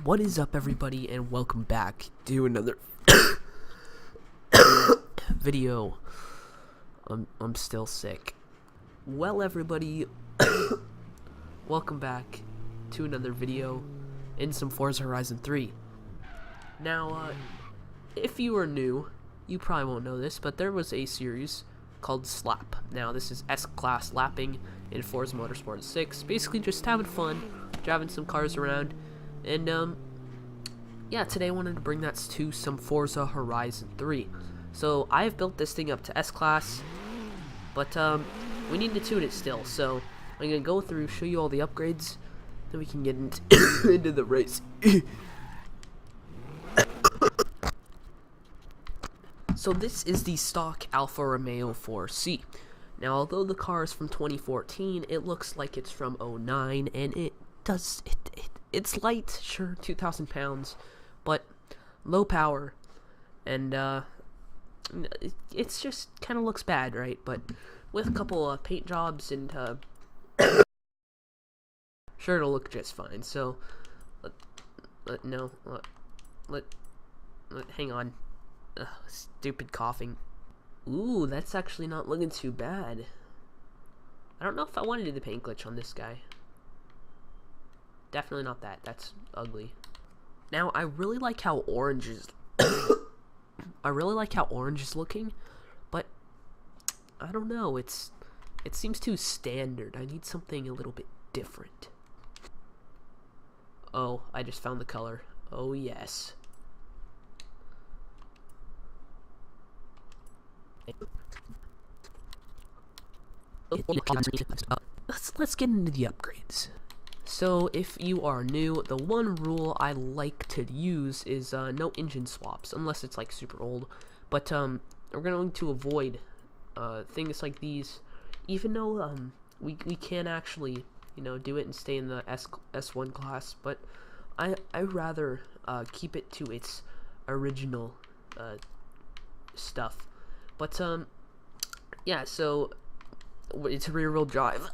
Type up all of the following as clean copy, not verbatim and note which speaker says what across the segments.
Speaker 1: What is up, everybody, and welcome back to another video. I'm still sick. Well, everybody, welcome back to another video in some Forza Horizon 3. Now, if you are new, you probably won't know this, but there was a series called S1-LAP. Now, this is S-Class lapping in Forza Motorsport 6. Basically, just having fun, driving some cars around. And, yeah, today I wanted to bring that to some Forza Horizon 3. So, I've built this thing up to S-Class, but, we need to tune it still. So, I'm gonna go through, show you all the upgrades, then we can get into the race. So, this is the stock Alfa Romeo 4C. Now, although the car is from 2014, it looks like it's from 09, and it's light, sure, 2,000 pounds, but low power, and it's just kind of looks bad, right? But with a couple paint jobs and sure, it'll look just fine. So hang on. Ugh, stupid coughing. Ooh, that's actually not looking too bad. I don't know if I want to do the paint glitch on this guy. Definitely not that. That's ugly. Now, I really like how orange is looking, but I don't know, it seems too standard. I need something a little bit different. Oh, I just found the color. Oh yes. Let's get into the upgrades. So, if you are new, the one rule I like to use is no engine swaps, unless it's like super old. But we're going to avoid things like these, even though we can actually, you know, do it and stay in the S1 class. But I rather keep it to its original stuff. But yeah, so it's a rear-wheel drive,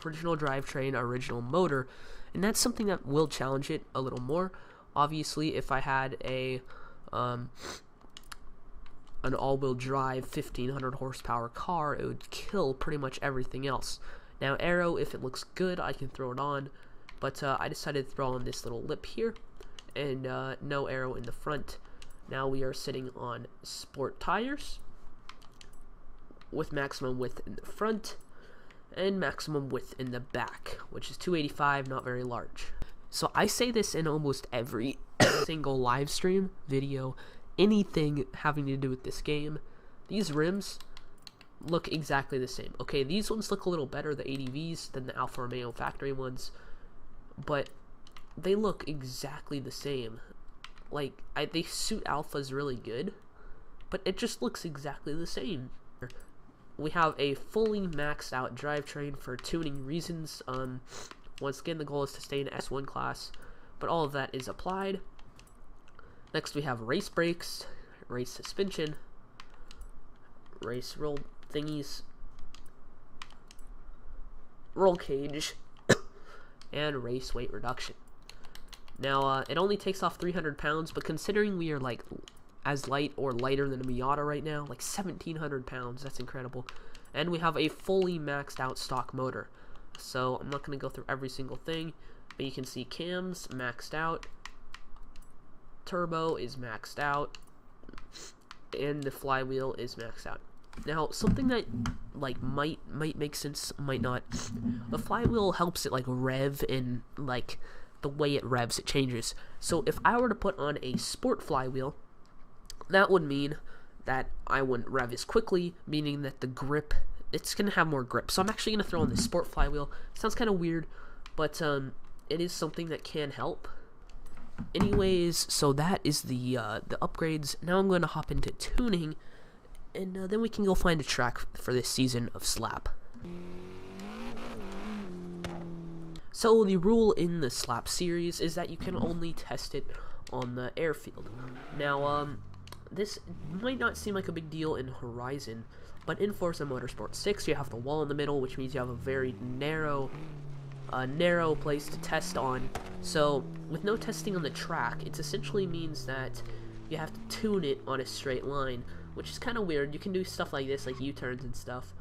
Speaker 1: original drivetrain, original motor, and that's something that will challenge it a little more. Obviously, if I had an all-wheel drive 1500 horsepower car, it would kill pretty much everything else. Now, aero, if it looks good, I can throw it on, but I decided to throw on this little lip here, and no aero in the front. Now we are sitting on sport tires with maximum width in the front and maximum width in the back, which is 285, not very large. So I say this in almost every single live stream, video, anything having to do with this game. These rims look exactly the same. Okay, these ones look a little better, the ADVs, than the Alfa Romeo factory ones, but they look exactly the same. Like, they suit Alphas really good, but it just looks exactly the same. We have a fully maxed out drivetrain for tuning reasons. Once again, the goal is to stay in S1 class, but all of that is applied. Next, we have race brakes, race suspension, race roll thingies, roll cage, and race weight reduction. Now, it only takes off 300 pounds, but considering we are like as light or lighter than a Miata right now, like 1,700 pounds, that's incredible. And we have a fully maxed out stock motor. So I'm not going to go through every single thing, but you can see cams maxed out, turbo is maxed out, and the flywheel is maxed out. Now, something that like might make sense, might not. The flywheel helps it like rev, and like the way it revs, it changes. So if I were to put on a sport flywheel, that would mean that I wouldn't rev as quickly, meaning that the grip, it's going to have more grip. So I'm actually going to throw on the sport flywheel. Sounds kind of weird, but it is something that can help. Anyways, so that is the upgrades. Now I'm going to hop into tuning, and then we can go find a track for this season of S1-LAP. So the rule in the S1-LAP series is that you can only test it on the airfield. Now, this might not seem like a big deal in Horizon, but in Forza Motorsport 6, you have the wall in the middle, which means you have a very narrow a narrow place to test on. So with no testing on the track, it essentially means that you have to tune it on a straight line, which is kind of weird. You can do stuff like this, like U-turns and stuff.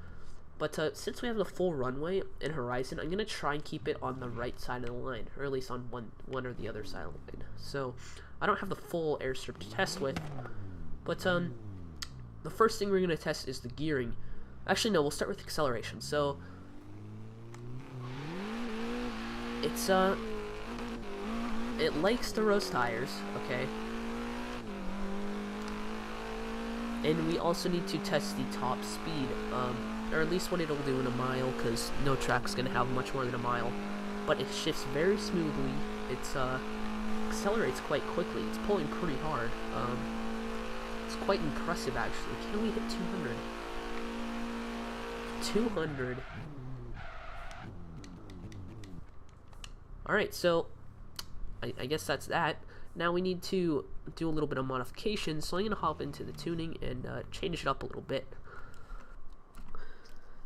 Speaker 1: But since we have the full runway in Horizon, I'm gonna try and keep it on the right side of the line, or at least on one or the other side of the line. So I don't have the full airstrip to test with, but the first thing we're gonna test is the gearing. Actually, no, we'll start with acceleration. So it's it likes to roast tires, okay. And we also need to test the top speed, or at least what it'll do in a mile, because no track's gonna have much more than a mile. But it shifts very smoothly. It's accelerates quite quickly. It's pulling pretty hard. It's quite impressive, actually. Can we hit 200? 200. Alright, so I guess that's that. Now we need to do a little bit of modification, so I'm going to hop into the tuning and change it up a little bit.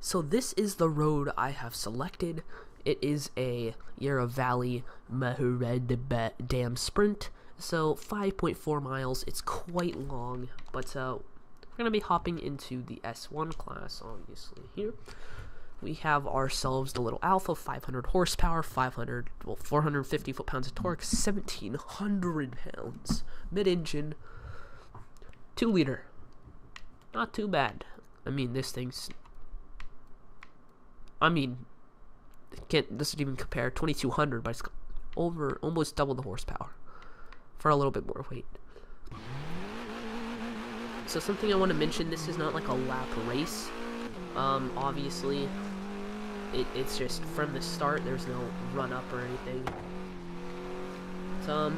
Speaker 1: So this is the road I have selected. It is a Yarra Valley Mahured Dam Sprint, so 5.4 miles. It's quite long, but we're going to be hopping into the S1 class, obviously, here. We have ourselves the little Alpha, 500 horsepower, 450 foot-pounds of torque, 1,700 pounds, mid-engine, 2-liter. Not too bad. I mean, this thing's... I mean, doesn't even compare. 2,200, but it's almost double the horsepower for a little bit more weight. So something I want to mention, this is not like a lap race. Obviously, it's just from the start, there's no run-up or anything. So,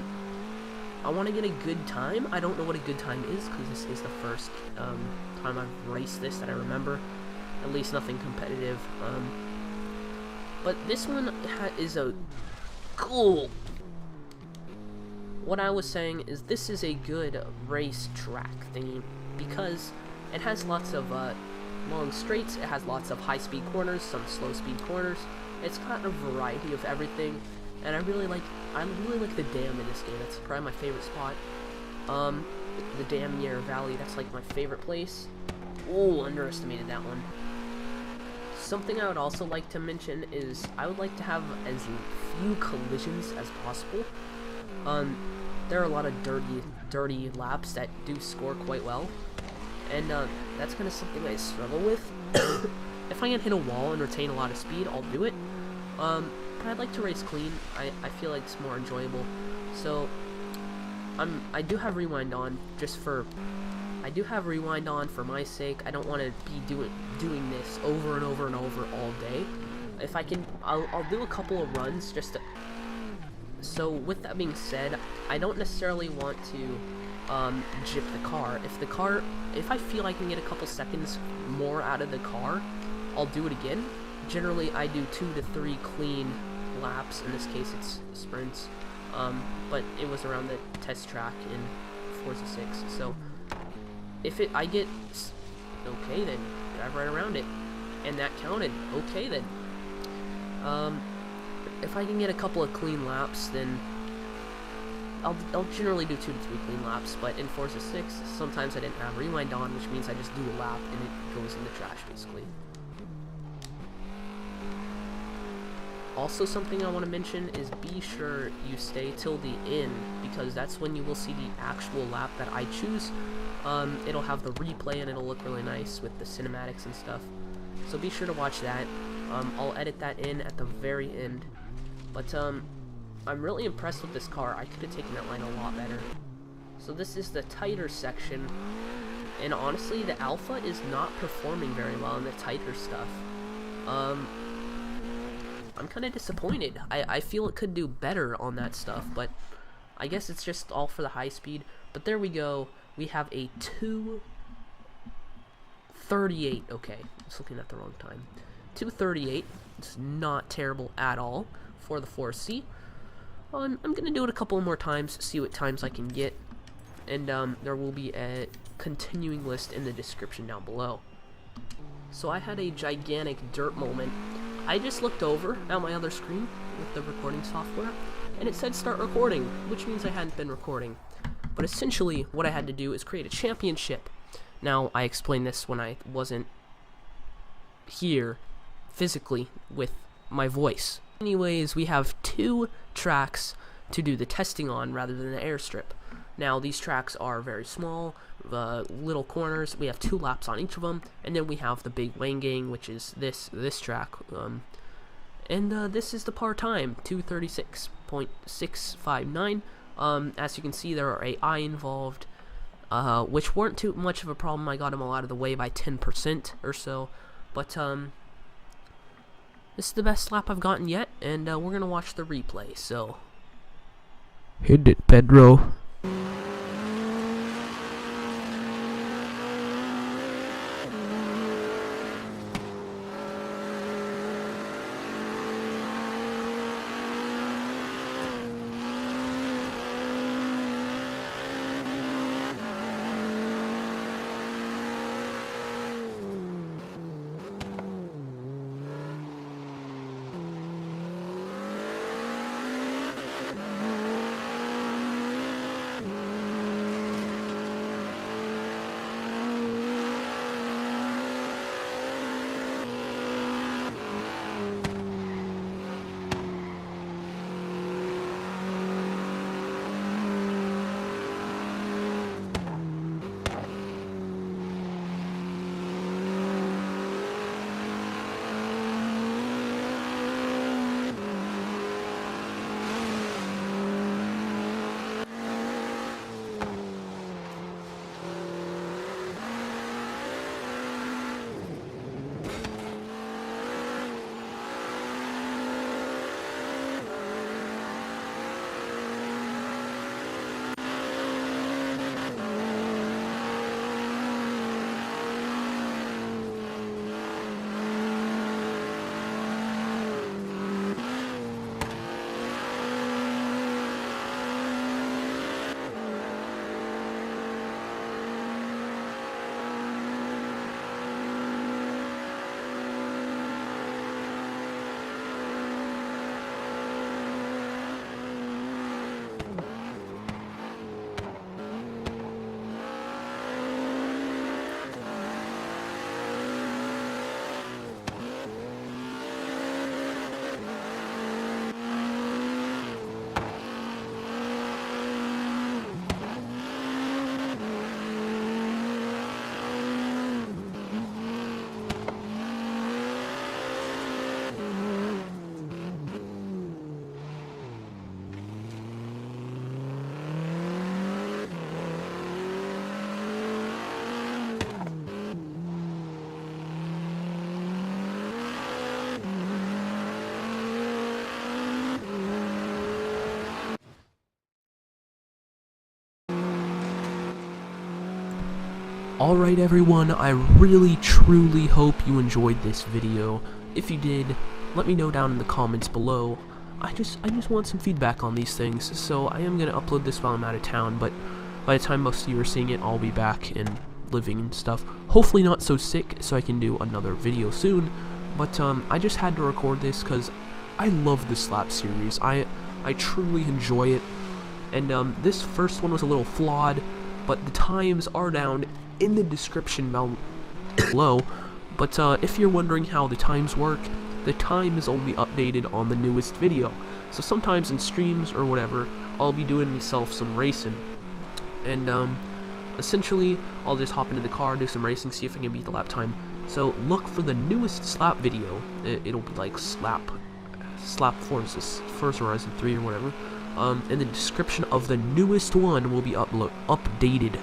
Speaker 1: I want to get a good time. I don't know what a good time is, because this is the first time I've raced this that I remember. At least nothing competitive. But this one is a cool... What I was saying is this is a good race track thingy, because it has lots of long straights, it has lots of high-speed corners, some slow-speed corners. It's got a variety of everything, and I really like the dam in this game. That's probably my favorite spot. The dam in Yarra Valley, that's like my favorite place. Oh, underestimated that one. Something I would also like to mention is I would like to have as few collisions as possible. There are a lot of dirty laps that do score quite well, and that's kind of something I struggle with. If I can hit a wall and retain a lot of speed, I'll do it. But I'd like to race clean. I feel like it's more enjoyable. So I do have rewind on for my sake. I don't want to be doing this over and over and over all day. If I can, I'll do a couple of runs just to... So with that being said, I don't necessarily want to jip the car. If I feel I can get a couple seconds more out of the car, I'll do it again. Generally, I do 2 to 3 clean laps. In this case, it's sprints. But it was around the test track in Forza 6. So if I get okay, then drive right around it, and that counted. Okay, then. If I can get a couple of clean laps, then I'll generally do 2 to 3 clean laps. But in Forza 6, sometimes I didn't have rewind on, which means I just do a lap and it goes in the trash, basically. Also, something I want to mention is be sure you stay till the end, because that's when you will see the actual lap that I choose. It'll have the replay and it'll look really nice with the cinematics and stuff. So be sure to watch that. I'll edit that in at the very end. But I'm really impressed with this car. I could have taken that line a lot better. So this is the tighter section, and honestly, the Alpha is not performing very well in the tighter stuff. I'm kind of disappointed. I feel it could do better on that stuff, but I guess it's just all for the high speed. But there we go. We have a 2:38. Okay, I was looking at the wrong time. 2:38. It's not terrible at all for the 4C. I'm going to do it a couple more times, see what times I can get. And there will be a continuing list in the description down below. So I had a gigantic dirt moment. I just looked over at my other screen with the recording software, and it said start recording, which means I hadn't been recording. But essentially, what I had to do is create a championship. Now, I explained this when I wasn't here physically with my voice. Anyways, we have 2 tracks to do the testing on rather than the airstrip. Now, these tracks are very small, little corners. We have 2 laps on each of them, and then we have the big lane gang, which is this track. This is the par time, 236.659. As you can see, there are AI involved, which weren't too much of a problem. I got them all out of the way by 10% or so. But this is the best lap I've gotten yet, and we're gonna watch the replay. So hit it, Pedro. Alright everyone, I really truly hope you enjoyed this video. If you did, let me know down in the comments below. I just want some feedback on these things, so I am going to upload this while I'm out of town, but by the time most of you are seeing it, I'll be back and living and stuff. Hopefully not so sick, so I can do another video soon, but I just had to record this because I love this S1-LAP series. I truly enjoy it, and this first one was a little flawed, but the times are down in the description below. But if you're wondering how the times work, the time is only updated on the newest video. So sometimes in streams or whatever, I'll be doing myself some racing, and essentially I'll just hop into the car, do some racing, see if I can beat the lap time. So look for the newest S1-LAP video. It'll be like S1-LAP Forza Horizon 3 or whatever. In the description of the newest one will be updated.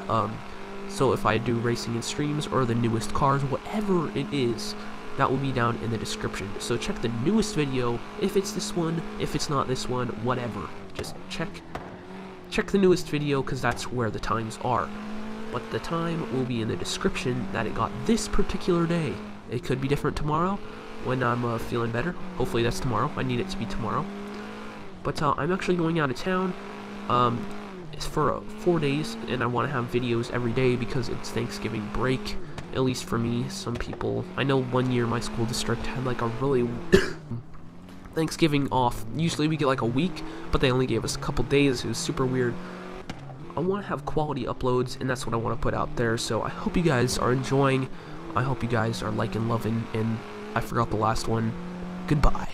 Speaker 1: So if I do racing in streams or the newest cars, whatever it is, that will be down in the description. So check the newest video, if it's this one, if it's not this one, whatever. Just check the newest video, because that's where the times are. But the time will be in the description that it got this particular day. It could be different tomorrow when I'm feeling better. Hopefully that's tomorrow. I need it to be tomorrow. But I'm actually going out of town. It's for 4 days, and I want to have videos every day because it's Thanksgiving break. at least for me. Some people, I know one year my school district had like a really Thanksgiving off. Usually we get like a week, but they only gave us a couple days. It was super weird. I want to have quality uploads, and that's what I want to put out there. So I hope you guys are enjoying. I hope you guys are liking, loving, and I forgot the last one. Goodbye.